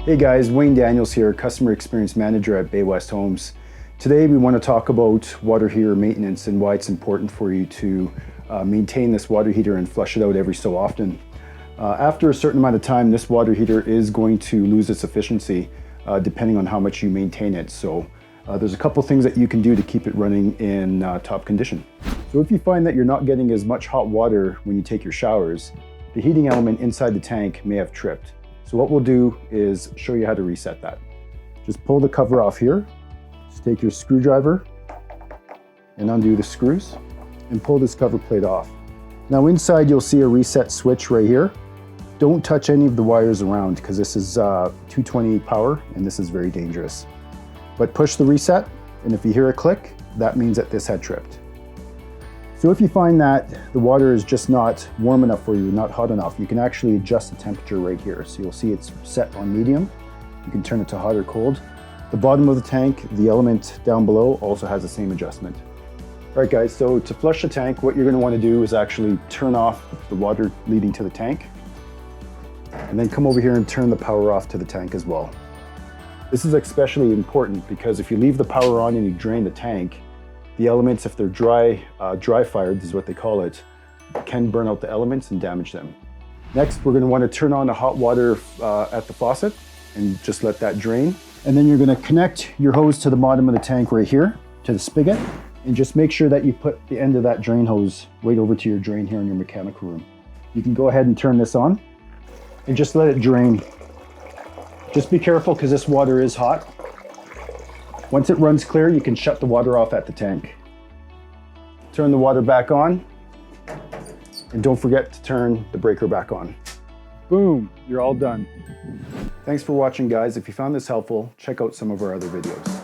Hey guys, Wayne Daniels here, Customer Experience Manager at Baywest Homes. Today we want to talk about water heater maintenance and why it's important for you to maintain this water heater and flush it out every so often. After a certain amount of time, this water heater is going to lose its efficiency depending on how much you maintain it. So there's a couple things that you can do to keep it running in top condition. So if you find that you're not getting as much hot water when you take your showers, the heating element inside the tank may have tripped. So what we'll do is show you how to reset that. Just pull the cover off here. Just take your screwdriver and undo the screws and pull this cover plate off. Now inside you'll see a reset switch right here. Don't touch any of the wires around because this is 220 power and this is very dangerous. But push the reset, and if you hear a click, that means that this had tripped. So if you find that the water is just not warm enough for you, not hot enough, you can actually adjust the temperature right here. So you'll see it's set on medium. You can turn it to hot or cold. The bottom of the tank, the element down below, also has the same adjustment. All right guys, so to flush the tank, what you're gonna wanna do is actually turn off the water leading to the tank, and then come over here and turn the power off to the tank as well. This is especially important because if you leave the power on and you drain the tank, the elements, if they're dry fired, is what they call it, can burn out the elements and damage them. Next, we're going to want to turn on the hot water at the faucet and just let that drain. And then you're going to connect your hose to the bottom of the tank right here, to the spigot, and just make sure that you put the end of that drain hose right over to your drain here in your mechanical room. You can go ahead and turn this on and just let it drain. Just be careful because this water is hot. Once it runs clear, you can shut the water off at the tank. Turn the water back on, and don't forget to turn the breaker back on. Boom, you're all done. Thanks for watching guys. If you found this helpful, check out some of our other videos.